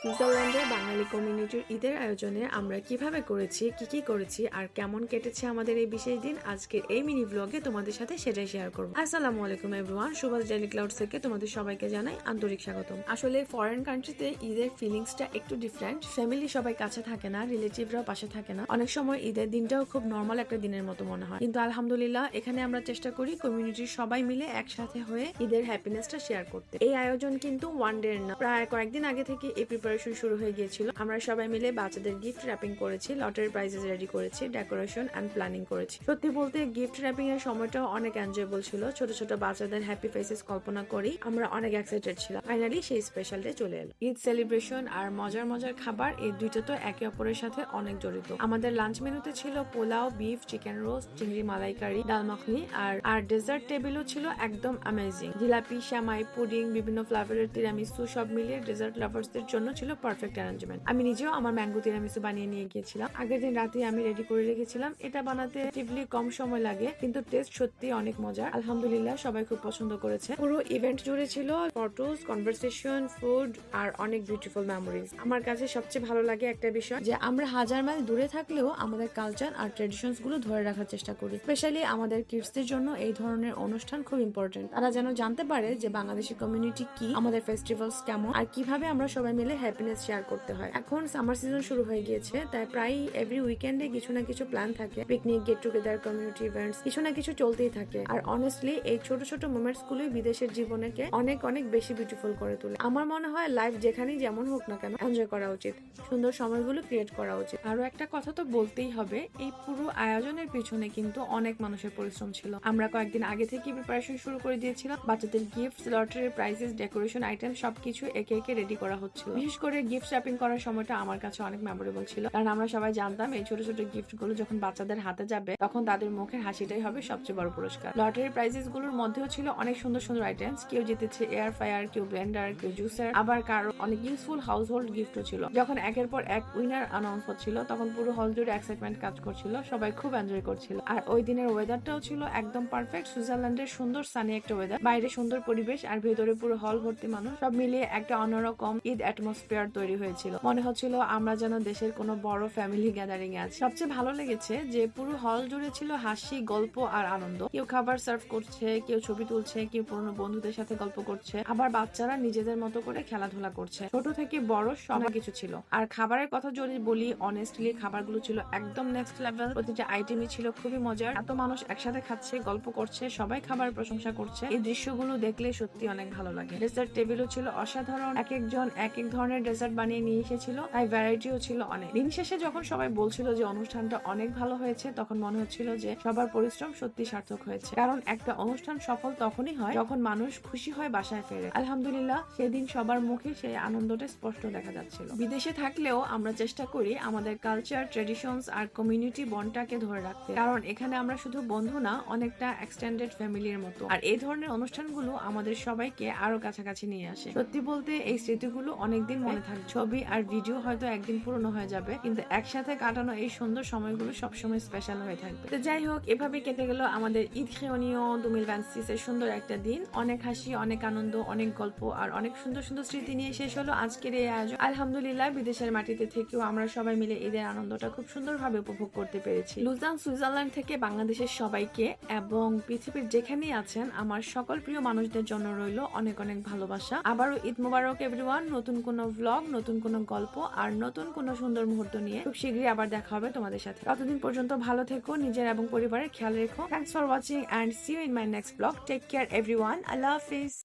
সুইজারল্যান্ডে বাঙালি কমিউনিটির ঈদের আয়োজনে আমরা কিভাবে করেছি, কি করেছি আর কেমন কেটেছে আমাদের এই বিশেষ দিন, আজকের এই মিনি ব্লগে তোমাদের সাথে সেটাই শেয়ার করবো। আসসালামু আলাইকুম এভরিওয়ান, সুভাষ ডেইলি ক্লাউড থেকে তোমাদের সবাইকে জানাই আন্তরিক স্বাগতম। আসলে ফরেন কান্ট্রিতে ঈদের ফিলিংসটা একটু ডিফারেন্ট। ফ্যামিলি সবাই কাছে থাকে না, রিলেটিভরাও পাশে থাকে না, অনেক সময় ঈদের দিনটাও খুব নর্মাল একটা দিনের মতো মনে হয়। কিন্তু আলহামদুলিল্লাহ এখানে আমরা চেষ্টা করি কমিউনিটির সবাই মিলে একসাথে হয়ে ঈদের হ্যাপিনেসটা শেয়ার করতে। এই আয়োজন কিন্তু ওয়ান ডে না, প্রায় কয়েকদিন আগে থেকে এই প্রিপারেশন শুরু হয়ে গিয়েছিল। আমরা সবাই মিলে বাচ্চাদের গিফট র্যাপিং করেছি, লটারি প্রাইজেস রেডি করেছি, ডেকোরেশন এন্ড প্ল্যানিং করেছি। সত্যি বলতে গিফট র্যাপিং এর সময়টাও অনেক এনজয়েবল ছিল। ছোট ছোট বাচ্চাদের হ্যাপি ফেসেস কল্পনা করি আমরা অনেক এক্সাইটেড ছিলাম। ফাইনালি সেই স্পেশাল ডে চলে এলো। ঈদ সেলিব্রেশন আর মজার মজার খাবার, এই দুইটা তো একে অপরের সাথে অনেক জড়িত। আমাদের লাঞ্চ মেনুতে ছিল পোলাও, বিফ, চিকেন রোস্ট, চিংড়ি মালাইকারি, ডাল মাখনি আর ডেজার্ট টেবিলও ছিল একদম অ্যামেজিং। জিলাপি, শ্যামাই, পুডিং, বিভিন্ন ফ্লেভারের তিরামিসু সব মিলিয়ে ডেজার্ট লাভার্সদের জন্য ছিল পারফেক্ট অ্যারেঞ্জমেন্ট। আমি নিজেও আমার ম্যাঙ্গো তিরামিসু বানিয়ে নিয়ে গিয়েছিলাম। আগের দিন রাতে আমি রেডি করে রেখেছিলাম। এটা বানাতে রিলেটিভলি কম সময় লাগে, কিন্তু টেস্ট সত্যি অনেক মজার। আলহামদুলিল্লাহ সবাই খুব পছন্দ করেছে। পুরো ইভেন্ট জুড়ে ছিল ফটোস, কনভারসেশন, ফুড আর অনেক বিউটিফুল মেমোরিজ। আমার কাছে সবচেয়ে ভালো লাগে একটা বিষয়, যে আমরা হাজার মাইল দূরে থাকলেও আমাদের কালচার আর ট্রেডিশনস গুলো ধরে রাখার চেষ্টা করি। স্পেশালি আমাদের কিডসদের জন্য এই ধরনের অনুষ্ঠান খুব ইম্পর্টেন্ট। তারা যেন জানতে পারে যে বাংলাদেশি কমিউনিটি কি, আমাদের ফেস্টিভ্যালস কেমন, আর কিভাবে আমরা সবাই মিলে হ্যাপিনেস শেয়ার করতে হয়। এখন সামার সিজন শুরু হয়ে গিয়েছে, তাই প্রায় এভরি উইকেন্ডে কিছু না কিছু প্ল্যান থাকে। Picnic, get together, community events, কিছু না কিছু চলতেই থাকে। আর অনেস্টলি এই ছোট ছোট মোমেন্টস গুলোই বিদেশের জীবনকে অনেক অনেক বেশি বিউটিফুল করে তোলে। আমার মনে হয় লাইফ যেখানেই যেমন হোক না কেন এনজয় করা উচিত, সুন্দর সময়গুলো ক্রিয়েট করা উচিত। আরো একটা কথা তো বলতেই হবে, এই পুরো আয়োজনের পিছনে কিন্তু অনেক মানুষের পরিশ্রম ছিল। আমরা কয়েকদিন আগে থেকে প্রিপারেশন শুরু করে দিয়েছিলাম। বাচ্চাদের gift, lottery prices, decoration item সবকিছু একে একে রেডি করা হচ্ছিল। বিশেষ করে গিফট র্যাপিং করার সময়টা আমার কাছে অনেক মেমোরেবল ছিল, কারণ আমরা সবাই জানতাম এই ছোট ছোট গিফট গুলো যখন বাচ্চাদের হাতে যাবে তখন তাদের মুখের হাসিটাই হবে সবচেয়ে বড় পুরস্কার। লটারি প্রাইজেস গুলোর মধ্যেও ছিল অনেক সুন্দর সুন্দর আইটেমস। কেউ জিতেছে এয়ার ফ্রায়ার, কেউ ব্লেন্ডার, কেউ জুসার, আবার কারো অনেক ইউজফুল হাউস হোল্ড গিফটও ছিল। যখন একের পর এক উইনার অ্যানাউন্স হচ্ছিল তখন পুরো হল জুড়ে এক্সাইটমেন্ট কাজ করছিল, সবাই খুব এনজয় করছিল। আর ওই দিনের ওয়েদারটাও ছিল একদম পারফেক্ট। সুইজারল্যান্ডের সুন্দর সানি একটা ওয়েদার, বাইরে সুন্দর পরিবেশ আর ভেতরে পুরো হল ভর্তি মানুষ, সব মিলিয়ে একটা অন্যরকম ঈদ অ্যাটমসফিয়ার তৈরি হয়েছিল। মনে হচ্ছিল আমরা যেন দেশের কোনো বড় ফ্যামিলি গ্যাদারিং এ আছি। সবচেয়ে ভালো লেগেছে যে পুরো হল জুড়ে ছিল হাসি, গল্প আর আনন্দ। কেউ খাবার সার্ভ করছে, কেউ ছবি তুলছে, কেউ পুরনো বন্ধুদের সাথে গল্প করছে, আবার বাচ্চারা নিজেদের মতো করে খেলাধুলা করছে। ছোট থেকে বড় সব কিছু ছিল। আর খাবারের কথা যদি বলি, অনেস্টলি খাবারগুলো ছিল একদম নেক্সট লেভেল। প্রতিটা আইটেমই ছিল খুবই মজার। এত মানুষ একসাথে খাচ্ছে, গল্প করছে, সবাই খাবার প্রশংসা করছে। এই দৃশ্যগুলো দেখলে সত্যি অনেক ভালো লাগে। ডেজার্ট টেবিলও ছিল অসাধারণ। এক একজন এক এক ধরনের ডেজার্ট বানিয়ে নিয়ে এসেছিল, তাই ভ্যারাইটিও ছিল অনেক। দিন শেষে যখন সবাই বলছিল যে অনুষ্ঠানটা অনেক ভালো হয়েছে, তখন মনে হচ্ছিল যে সবার পরিশ্রম সত্যি সার্থক হয়েছে। কারণ একটা অনুষ্ঠান সফল তখনই হয় যখন মানুষ খুশি হয় বাসায় ফেরে। আলহামদুলিল্লাহ সেদিন সবার মুখে সেই আনন্দটা স্পষ্ট দেখা যাচ্ছিল। বিদেশে থাকলেও আমরা চেষ্টা করি আমাদের কালচার, ট্রেডিশনস আর কমিউনিটি বন্ডটাকে ধরে রাখতে, কারণ এখানে আমরা শুধু বন্ধু না, অনেকটা এক্সটেন্ডেড ফ্যামিলির মতো। আর এই ধরনের অনুষ্ঠানগুলো আমাদের সবাইকে আরো কাছাকাছি নিয়ে আসে। সত্যি বলতে এই স্মৃতিগুলো অনেকদিন মনে থাকবে। ছবি আর ভিডিও হয়তো একদিন পুরনো হয়ে যাবে, কিন্তু একসাথে কাটানো এই সুন্দর সময়গুলো সবসময় স্পেশাল হয়ে থাকবে। তো যাই হোক, এভাবে কেটে গেল আমাদের ঈদ রেউনিয়ন 2026 এর সুন্দর একটা দিন। অনেক হাসি, অনেক আনন্দ, অনেক গল্প আর অনেক সুন্দর সুন্দর স্মৃতি নিয়ে শেষ হলো আজকের এই আয়োজন। আলহামদুলিল্লাহ বিদেশের মাটিতে থেকেও আমরা সবাই মিলে ঈদের আনন্দটা খুব সুন্দরভাবে উপভোগ করতে পেরেছি। লুজান সুইজারল্যান্ড থেকে বাংলাদেশের সবাইকে এবং পৃথিবীর যেখানেই আছেন আমার সকল প্রিয় মানুষদের জন্য রইল অনেক অনেক ভালোবাসা। আবারও ঈদ মোবারক এভরিওয়ান। নতুন কোনো ভ্লগ, নতুন কোনো গল্প আর নতুন কোনো সুন্দর মুহূর্ত নিয়ে খুব শীঘ্রই আবার দেখা হবে তোমাদের সাথে। ততদিন পর্যন্ত ভালো থেকো, নিজের এবং পরিবারের খেয়াল রেখো। Thanks for watching and see you in my next blog. Take care everyone. আল্লাহ হাফিজ।